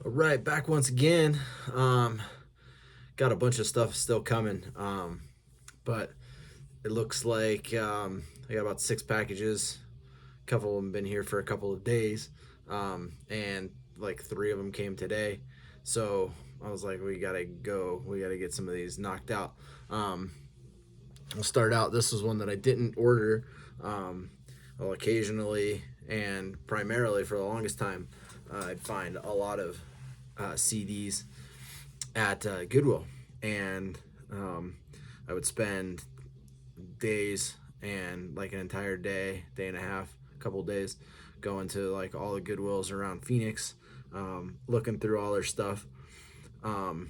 All right, back once again. Um, got a bunch of stuff still coming, but it looks like I got about 6 packages. A couple of them been here for a couple of days, and like 3 of them came today. So I was like, we gotta go. We gotta get some of these knocked out. Um, I'll start out. This was one that I didn't order. Um, well, occasionally and primarily for the longest time, I'd find a lot of CDs at Goodwill, and um, I would spend days and like an entire day, day and a half, a couple of days, going to like all the Goodwills around Phoenix, looking through all their stuff. Um,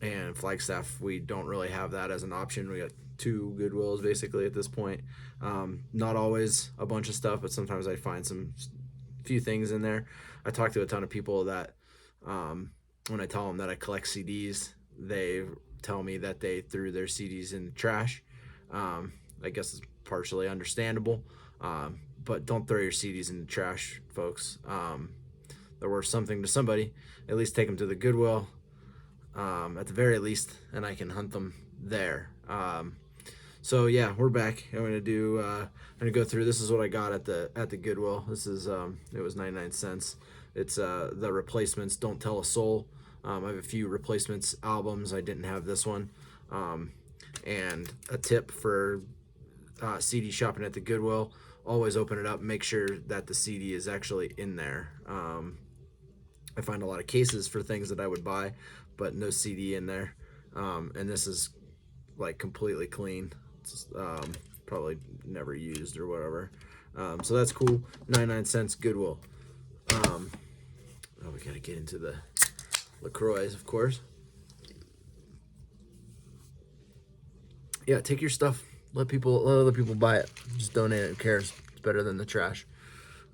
and Flagstaff, we don't really have that as an option. We got 2 Goodwills basically at this point. Not always a bunch of stuff, but sometimes I find some few things in there. I talk to a ton of people that when I tell them that I collect CDs, they tell me that they threw their CDs in the trash. I guess it's partially understandable, but don't throw your CDs in the trash, folks. They're worth something to somebody. At least take them to the Goodwill, at the very least, and I can hunt them there. So yeah, we're back. I'm gonna go through. This is what I got at the Goodwill. This is it was 99 cents. It's the replacements. Don't Tell a Soul. I have a few replacements albums. I didn't have this one. Um, and a tip for CD shopping at the Goodwill: always open it up. Make sure that the CD is actually in there. I find a lot of cases for things that I would buy, but no CD in there. And this is like completely clean. It's probably never used or whatever. So that's cool. 99 cents Goodwill. Oh, we gotta get into the LaCroix, of course. Yeah, take your stuff. Let other people buy it. Just donate it. Who cares? It's better than the trash.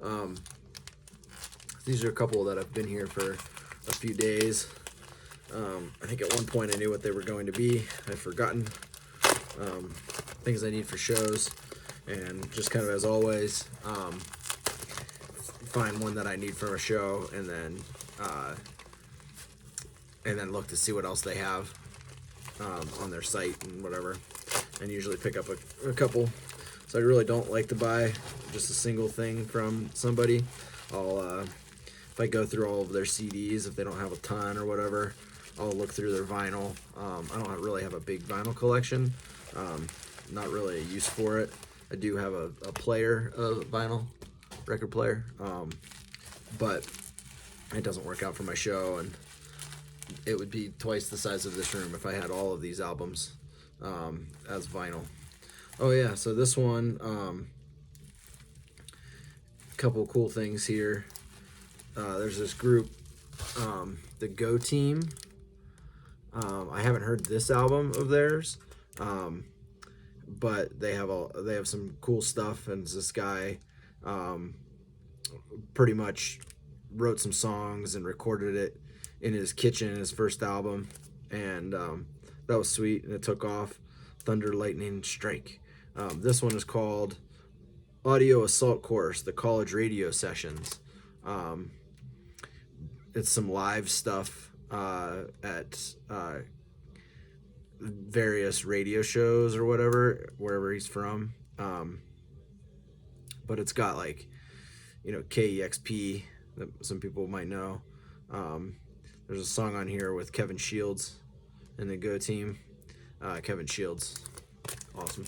Um, these are a couple that have been here for a few days. I think at one point I knew what they were going to be. I'd forgotten um, things I need for shows, and just kind of as always, find one that I need for a show, and then look to see what else they have on their site and whatever, and usually pick up a couple. So I really don't like to buy just a single thing from somebody. If I go through all of their CDs, if they don't have a ton or whatever, I'll look through their vinyl. I don't really have a big vinyl collection. Not really a use for it. I do have a player, a vinyl record player, but it doesn't work out for my show, and it would be twice the size of this room if I had all of these albums as vinyl. Oh yeah, so this one, couple cool things here. There's this group, the Go Team. I haven't heard this album of theirs, but they have some cool stuff. And this guy, um, pretty much wrote some songs and recorded it in his kitchen, his first album, and that was sweet, and it took off. Thunder, Lightning, Strike. This one is called Audio Assault Course: The College Radio Sessions. Um, it's some live stuff at various radio shows or whatever, wherever he's from. But it's got like, KEXP that some people might know. Um, there's a song on here with Kevin Shields and the Go Team. Kevin Shields, awesome.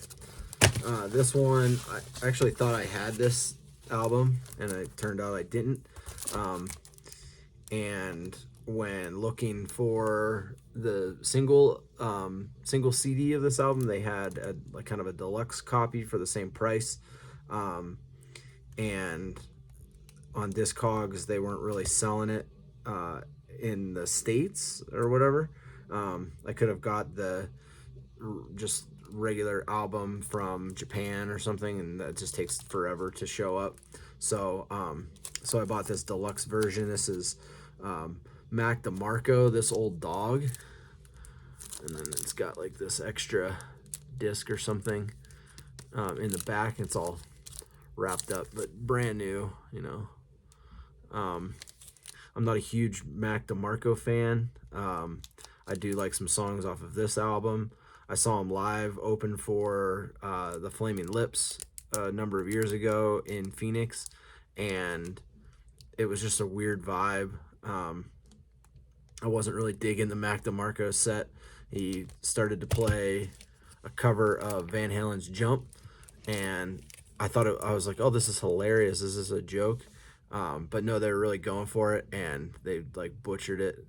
This one, I actually thought I had this album, and it turned out I didn't. And when looking for the single CD of this album, they had like kind of a deluxe copy for the same price. And on Discogs, they weren't really selling it in the States or whatever. I could have got the just regular album from Japan or something, and that just takes forever to show up. So I bought this deluxe version. This is Mac DeMarco, This Old Dog, and then it's got like this extra disc or something in the back. It's all wrapped up, but brand new. Um, I'm not a huge Mac DeMarco fan. I do like some songs off of this album. I saw him live open for the Flaming Lips a number of years ago in Phoenix, and it was just a weird vibe. I wasn't really digging the Mac DeMarco set. He started to play a cover of Van Halen's Jump, and I was like, oh, this is hilarious. Is this a joke? But no, they were really going for it, and they like butchered it.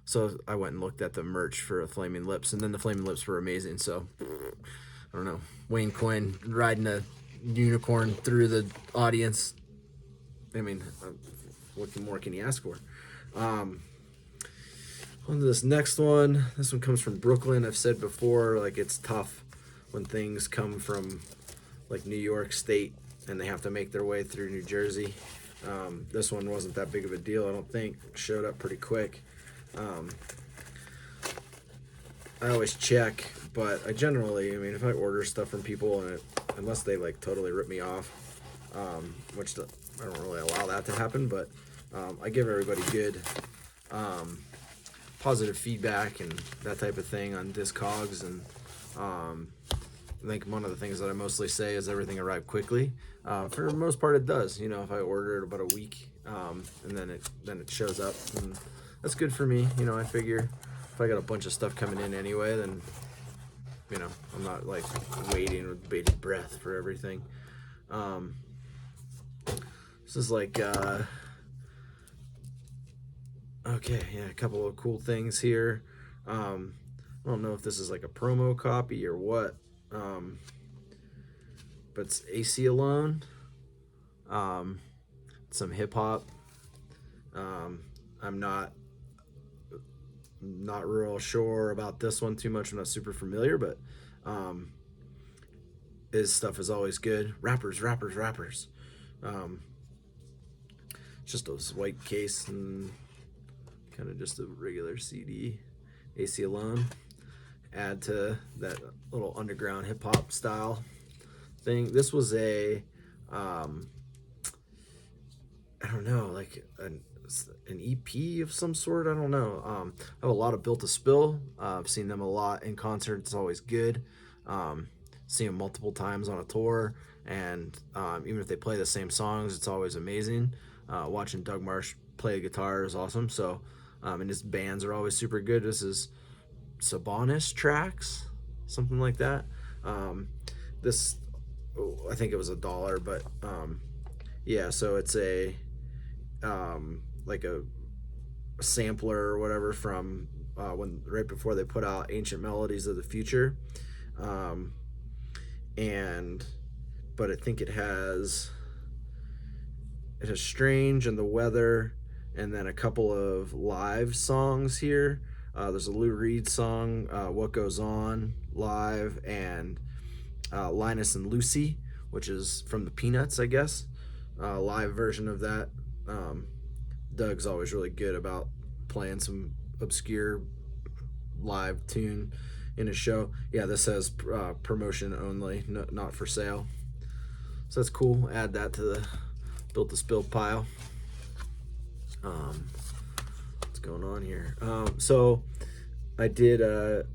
So I went and looked at the merch for the Flaming Lips, and then the Flaming Lips were amazing. So I don't know, Wayne Coyne riding a unicorn through the audience. I mean, what more can you ask for? On to this next one. This one comes from Brooklyn. I've said before, like, it's tough when things come from like New York State and they have to make their way through New Jersey. This one wasn't that big of a deal, I don't think. It showed up pretty quick. I always check, but I generally, I mean, if I order stuff from people and unless they like totally rip me off, which I don't really allow that to happen, but I give everybody good positive feedback and that type of thing on Discogs, and I think one of the things that I mostly say is everything arrived quickly. For the most part, it does. You know, if I order it about a week, and then it shows up, and that's good for me. You know, I figure if I got a bunch of stuff coming in anyway, then you know, I'm not like waiting with bated breath for everything. This is like okay, yeah, a couple of cool things here. I don't know if this is like a promo copy or what, but it's AC Alone, some hip hop. I'm not real sure about this one too much. I'm not super familiar, but his stuff is always good. Rappers. Just a white case and kind of just a regular CD. AC Alone. Add to that little underground hip hop style thing. This was a I don't know, like an EP of some sort. I don't know. I have a lot of Built to Spill. I've seen them a lot in concert. It's always good. See them multiple times on a tour, and even if they play the same songs, it's always amazing. Watching Doug Marsh play guitar is awesome. So, and his bands are always super good. This is Sabonis Tracks, something like that. This, I think it was $1, but yeah. So it's a like a sampler or whatever from when right before they put out Ancient Melodies of the Future, but I think it has Strange and The Weather, and then a couple of live songs here. There's a Lou Reed song, What Goes On, live, and Linus and Lucy, which is from the Peanuts, I guess. Live version of that. Doug's always really good about playing some obscure live tune in his show. Yeah, this says promotion only, not for sale. So that's cool. Add that to the Built to Spill pile. What's going on here? So I did a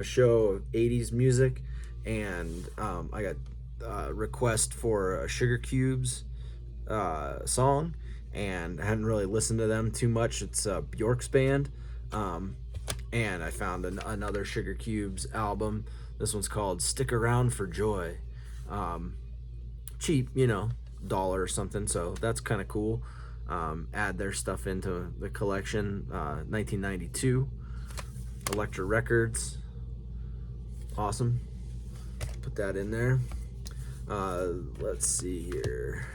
show of 80s music, and I got a request for a Sugar Cubes song, and I hadn't really listened to them too much. It's Bjork's band, and I found another Sugar Cubes album. This one's called Stick Around for Joy. Cheap, you know, $1 or something, so that's kind of cool. Add their stuff into the collection. 1992, Elektra Records, awesome. Put that in there. Let's see here.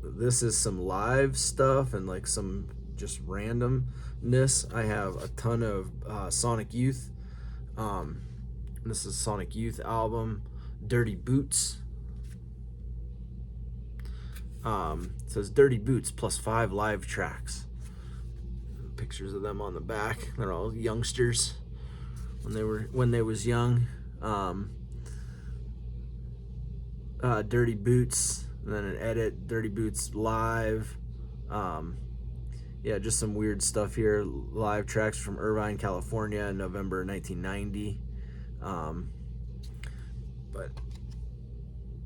This is some live stuff and like some just randomness. I have a ton of Sonic Youth. This is Sonic Youth album, Dirty Boots. It says Dirty Boots plus 5 live tracks. Pictures of them on the back. They're all youngsters when they was young. Dirty Boots, and then an edit, Dirty Boots live. Yeah, just some weird stuff here. Live tracks from Irvine, California, November 1990. But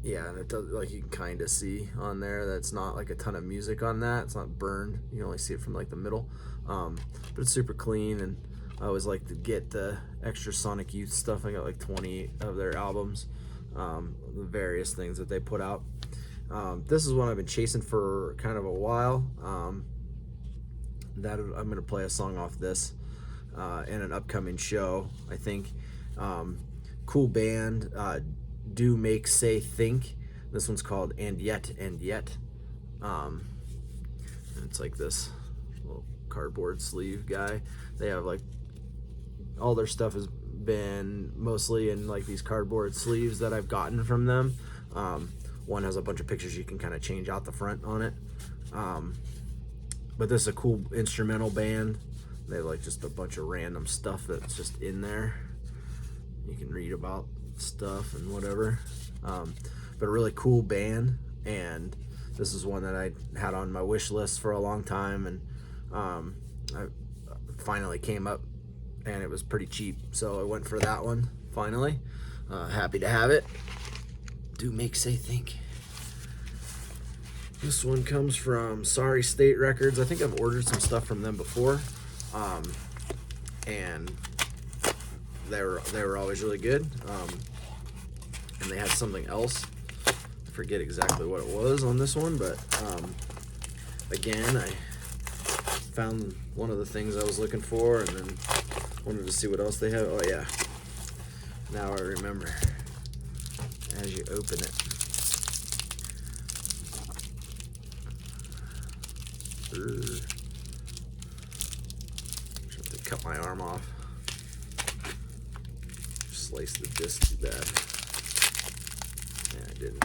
yeah, and it does, like, you can kind of see on there that's not like a ton of music on that. It's not burned. You can only see it from like the middle. But it's super clean, and I always like to get the extra Sonic Youth stuff. I got like 20 of their albums, the various things that they put out. This is one I've been chasing for kind of a while. That I'm gonna play a song off this in an upcoming show, I think. Cool band, Do Make Say Think. This one's called And Yet. And it's like this little cardboard sleeve guy. They have like all their stuff has been mostly in like these cardboard sleeves that I've gotten from them. One has a bunch of pictures you can kind of change out the front on it. But this is a cool instrumental band. They have like just a bunch of random stuff that's just in there. You can read about stuff and whatever. But a really cool band, and this is one that I had on my wish list for a long time, and I finally came up, and it was pretty cheap, so I went for that one finally. Happy to have it. Do Make Say Think. This one comes from Sorry State Records. I think I've ordered some stuff from them before, and they were always really good. And they had something else. I forget exactly what it was on this one, but again, I found one of the things I was looking for, and then wanted to see what else they have. Oh yeah, now I remember. As you open it. Just have to cut my arm off. Slice the disc too bad. Yeah, I didn't.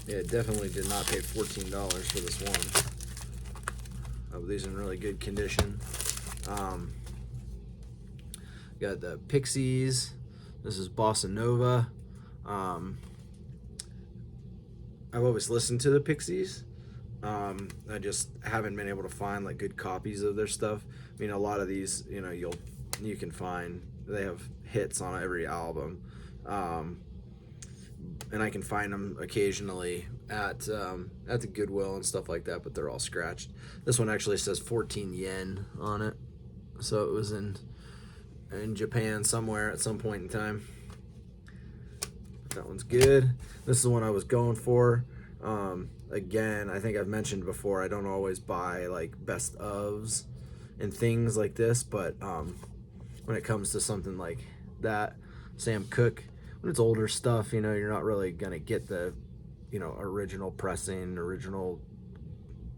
Yeah, definitely did not pay $14 for this one. Oh, these are in really good condition. Got the Pixies. This is Bossa Nova. I've always listened to the Pixies. I just haven't been able to find like good copies of their stuff. I mean, a lot of these, you know, you can find, they have hits on every album, and I can find them occasionally at the Goodwill and stuff like that, but they're all scratched. This one actually says 14 yen on it, so it was in Japan somewhere at some point in time. That one's good. This is the one I was going for. Again, I think I've mentioned before, I don't always buy like best ofs and things like this, but when it comes to something like that, Sam Cooke, when it's older stuff, you know, you're not really gonna get the, you know, original pressing, original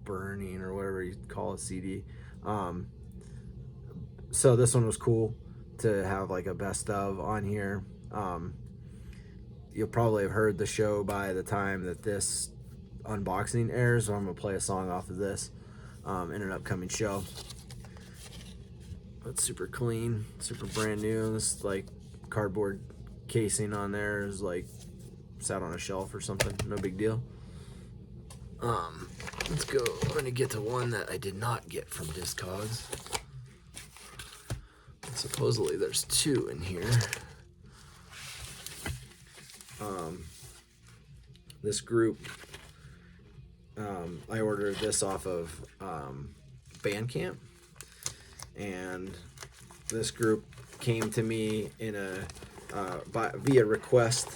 burning, or whatever you call a CD. So this one was cool to have like a best of on here. You'll probably have heard the show by the time that this unboxing airs, so I'm gonna play a song off of this in an upcoming show. But super clean, super brand new. This like cardboard casing on there is like sat on a shelf or something, no big deal. Let's go. I'm gonna get to one that I did not get from Discogs. Supposedly there's two in here. This group, I ordered this off of Bandcamp, and this group came to me in via request,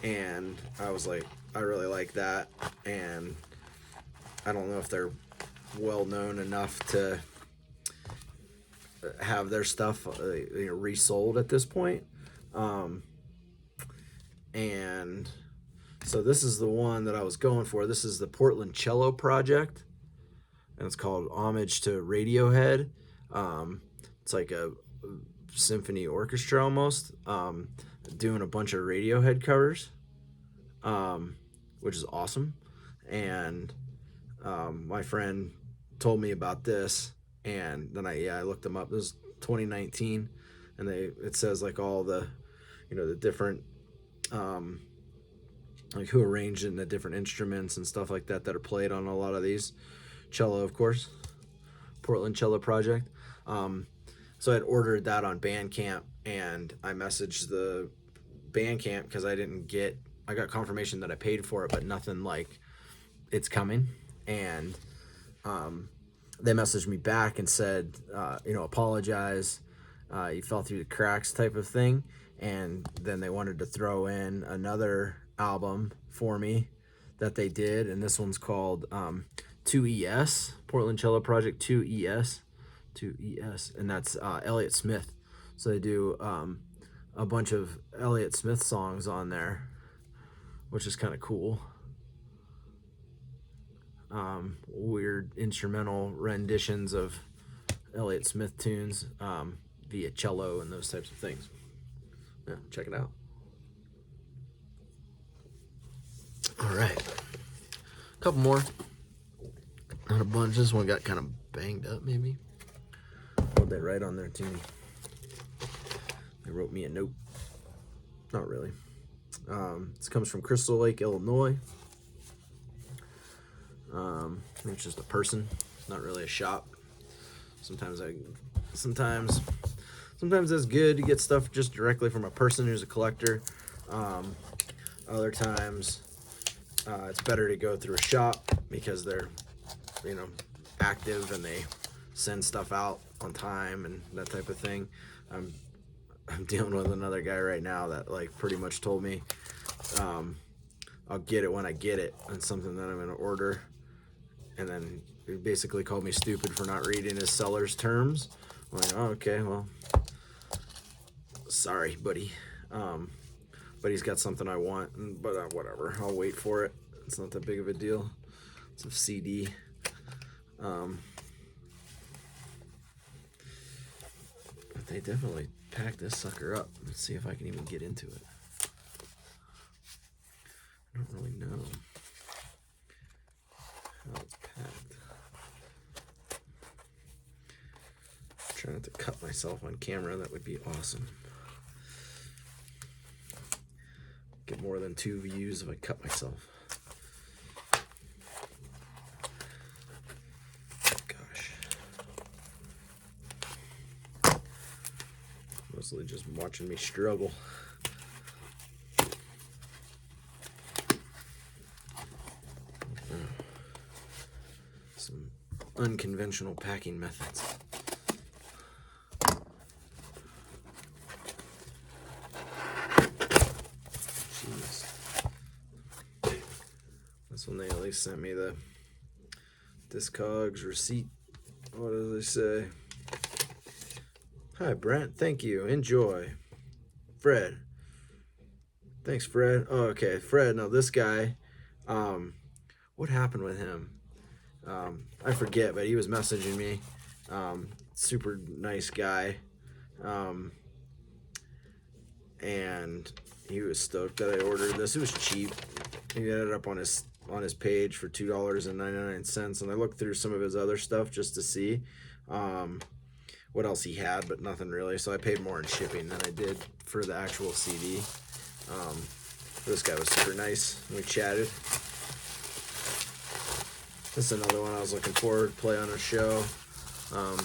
and I was like, I really like that, and I don't know if they're well known enough to have their stuff resold at this point. And so this is the one that I was going for. This is the Portland Cello Project, and it's called Homage to Radiohead. It's like a symphony orchestra almost, doing a bunch of Radiohead covers, which is awesome. And my friend told me about this, and then I looked them up. This is 2019, and it says like all the you know, the different like who arranged it and the different instruments and stuff like that that are played on a lot of these. Cello, of course, Portland Cello Project. So I had ordered that on Bandcamp, and I messaged the Bandcamp because I got confirmation that I paid for it, but nothing like it's coming. And they messaged me back and said, apologize, you fell through the cracks type of thing. And then they wanted to throw in another album for me that they did, and this one's called 2ES, Portland Cello Project 2ES, and that's Elliott Smith. So they do a bunch of Elliott Smith songs on there, which is kind of cool. Weird instrumental renditions of Elliott Smith tunes via cello and those types of things. Yeah, check it out. All right, a couple more. Not a bunch. This one got kind of banged up, maybe. What they write on there to me? They wrote me a note. Not really. This comes from Crystal Lake, Illinois. I think it's just a person, not really a shop. Sometimes it's good to get stuff just directly from a person who's a collector. Other times, it's better to go through a shop because they're, active and they send stuff out on time and that type of thing. I'm dealing with another guy right now that pretty much told me I'll get it when I get it on something that I'm gonna order, and then he basically called me stupid for not reading his seller's terms. I'm like, oh, okay, well, sorry, buddy. But he's got something I want, but whatever, I'll wait for it. It's not that big of a deal. It's a CD. But they definitely packed this sucker up. Let's see if I can even get into it. I don't really know how it's packed. I'm trying not to cut myself on camera. That would be awesome. Get more than 2 views if I cut myself. Gosh. Mostly just watching me struggle. Some unconventional packing methods. This one, they at least sent me the Discogs receipt. What does they say? Hi, Brent. Thank you. Enjoy. Fred. Thanks, Fred. Oh, okay. Fred. Now, this guy, what happened with him? I forget, but he was messaging me. Super nice guy. And he was stoked that I ordered this. It was cheap. He ended up on his page for $2.99, and I looked through some of his other stuff just to see what else he had, but nothing really. So I paid more in shipping than I did for the actual CD. This guy was super nice. We chatted. This is another one I was looking forward to play on a show. Kind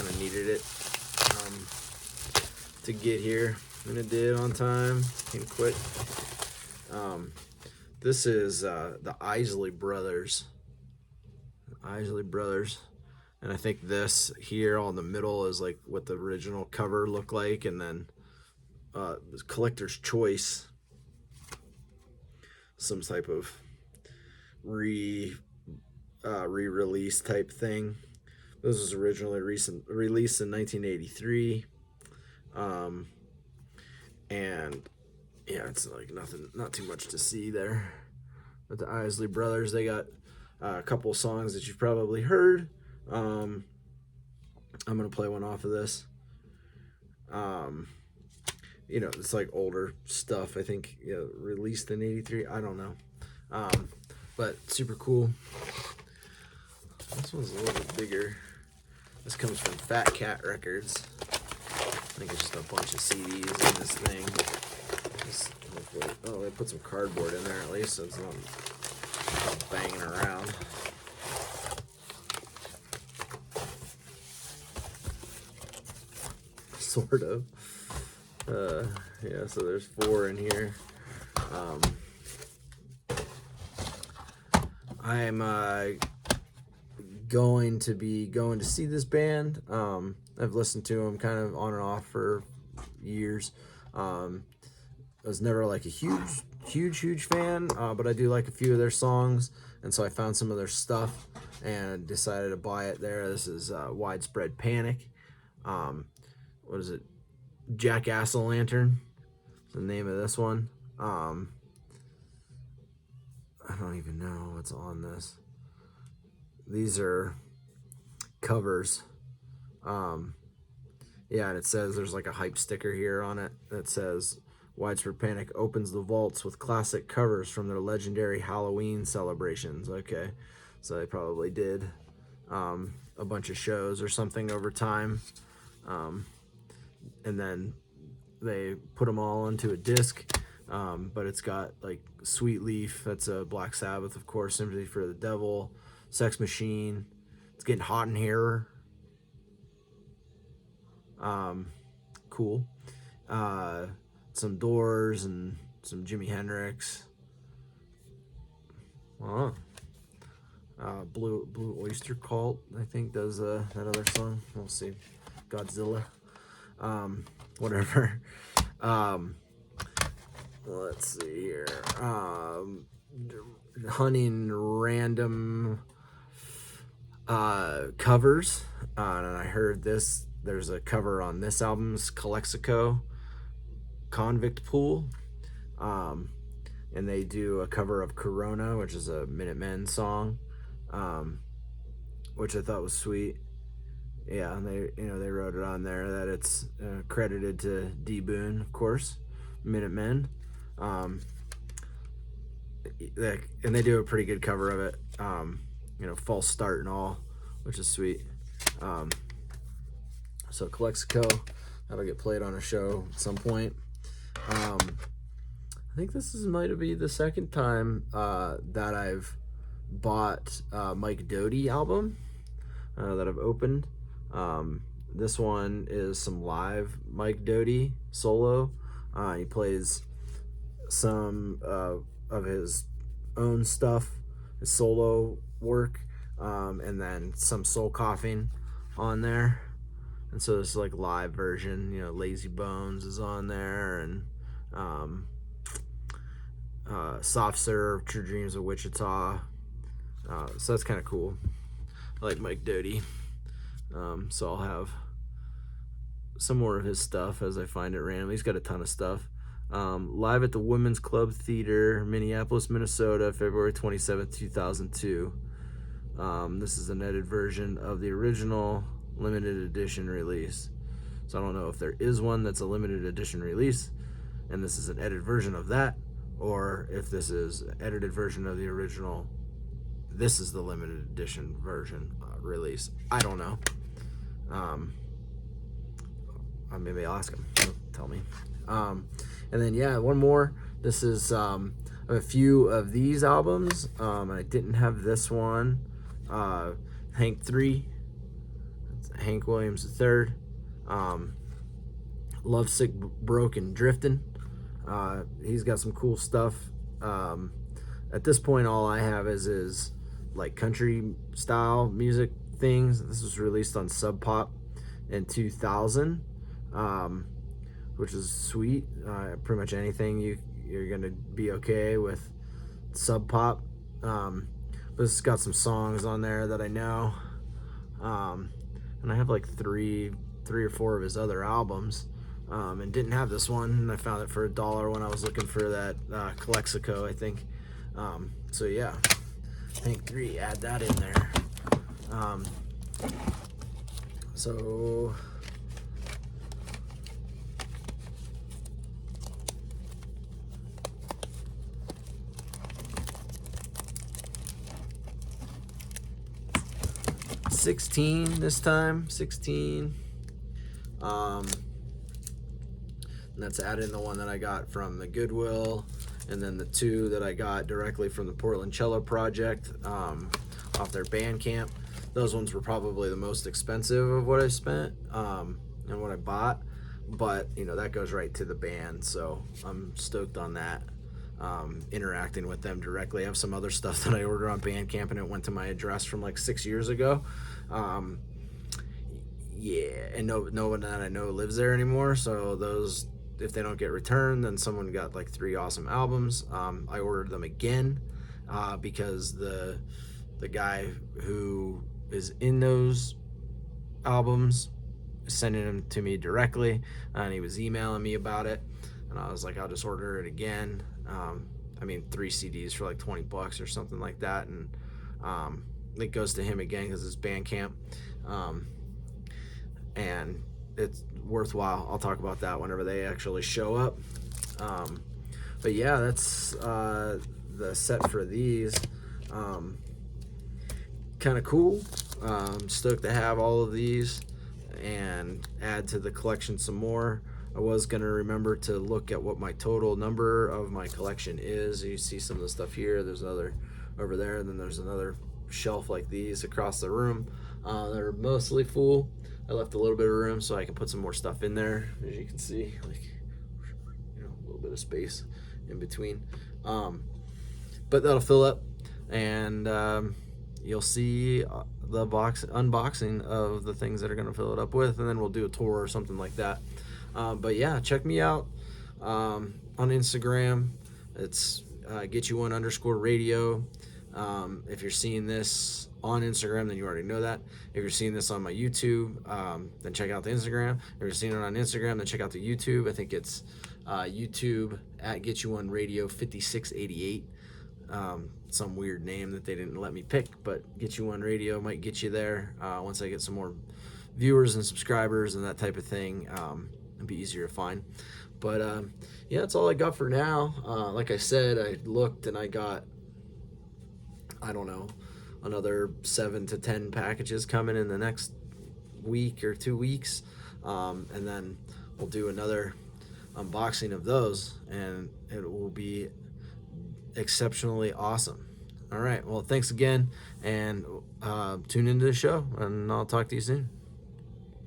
of needed it to get here, and it did on time. Came quick. This is the Isley Brothers. And I think this here on the middle is like what the original cover looked like, and then Collector's Choice, some type of re-release type thing. This was originally released in 1983, and yeah, it's not too much to see there. But the Isley Brothers, they got a couple songs that you've probably heard. I'm gonna play one off of this. It's like older stuff. I think released in '83. I don't know, but super cool. This one's a little bit bigger. This comes from Fat Cat Records. I think it's just a bunch of CDs in this thing. Oh, they put some cardboard in there at least, so it's not banging around. Sort of. Yeah, so there's 4 in here. I'm going to see this band. I've listened to them kind of on and off for years. I was never like a huge fan, but I do like a few of their songs, and so I found some of their stuff and decided to buy it there. This is Widespread Panic. What is it? Jack-O-Lantern is the name of this one. I don't even know what's on this. These are covers. Yeah, and it says there's like a hype sticker here on it that says Widespread Panic opens the vaults with classic covers from their legendary Halloween celebrations. Okay, so they probably did a bunch of shows or something over time, and then they put them all into a disc. But it's got like Sweet Leaf, that's a Black Sabbath, of course, Sympathy for the Devil, Sex Machine, It's Getting Hot in Here. Cool. Some Doors and some Jimi Hendrix. Blue Oyster Cult, I think, does that other song. We'll see. Godzilla. Whatever. Let's see here. Hunting random covers. And I heard this. There's a cover on this album's Calexico, Convict Pool. And they do a cover of Corona, which is a Minutemen song, which I thought was sweet. Yeah, and they wrote it on there that it's credited to D. Boon, of course, Minutemen. And they do a pretty good cover of it. False start and all, which is sweet. So Calexico, that'll get played on a show at some point. I think this might be the second time that I've bought Mike Doughty album that I've opened. This one is some live Mike Doughty solo. He plays some of his own stuff, his solo work, and then some Soul Coughing on there. And so this is like live version. Lazy Bones is on there, and Soft Serve, True Dreams of Wichita. So that's kind of cool. I like Mike Doughty. So I'll have some more of his stuff as I find it randomly. He's got a ton of stuff. Live at the Women's Club Theater, Minneapolis, Minnesota, February 27th, 2002. This is an edited version of the original limited edition release. So I don't know if there is one that's a limited edition release and this is an edited version of that, or if this is an edited version of the original. This is the limited edition version release. I don't know. Maybe I'll ask him. He'll tell me. And then one more. This is a few of these albums. I didn't have this one. Hank 3. Hank Williams III. Lovesick, Broken, Driftin'. He's got some cool stuff. At this point, all I have is like country style music things. This was released on Sub Pop in 2000, which is sweet. Pretty much anything you're gonna be okay with Sub Pop. But it's got some songs on there that I know, and I have like three or four of his other albums, and didn't have this one, and I found it for $1 when I was looking for that Calexico, I think. So yeah, Hank 3, add that in there. So $16 this time. $16. And that's adding the one that I got from the Goodwill, and then the 2 that I got directly from the Portland Cello Project, off their Bandcamp. Those ones were probably the most expensive of what I spent, and what I bought, but you know, that goes right to the band, so I'm stoked on that. Interacting with them directly. I have some other stuff that I ordered on Bandcamp and it went to my address from like 6 years ago. Yeah, and no one that I know lives there anymore, so those, if they don't get returned, then someone got like 3 awesome albums. I ordered them again, because the guy who is in those albums is sending them to me directly, and he was emailing me about it, and I was like, I'll just order it again. I mean, 3 CDs for like $20 or something like that, and it goes to him again because it's Bandcamp, and it's worthwhile. I'll talk about that whenever they actually show up. But yeah, that's the set for these. Kind of cool. Stoked to have all of these and add to the collection some more. I was going to remember to look at what my total number of my collection is. You see some of the stuff here. There's another over there, and then there's another shelf like these across the room. They're mostly full. I left a little bit of room so I can put some more stuff in there, as you can see, like, you know, a little bit of space in between. But that'll fill up, and you'll see the unboxing of the things that are going to fill it up with, and then we'll do a tour or something like that. But yeah, check me out on Instagram. It's GetYouOne_radio. If you're seeing this on Instagram, then you already know that. If you're seeing this on my YouTube, then check out the Instagram. If you're seeing it on Instagram, then check out the YouTube. I think it's YouTube at GetYouOneRadio 5688. Some weird name that they didn't let me pick, but Get You One Radio might get you there. Once I get some more viewers and subscribers and that type of thing, it'll be easier to find. But yeah, that's all I got for now. Like I said, I looked and I got, I don't know, another 7 to 10 packages coming in the next week or 2 weeks, and then we'll do another unboxing of those, and it will be exceptionally awesome. All right, well, thanks again, and tune into the show, and I'll talk to you soon.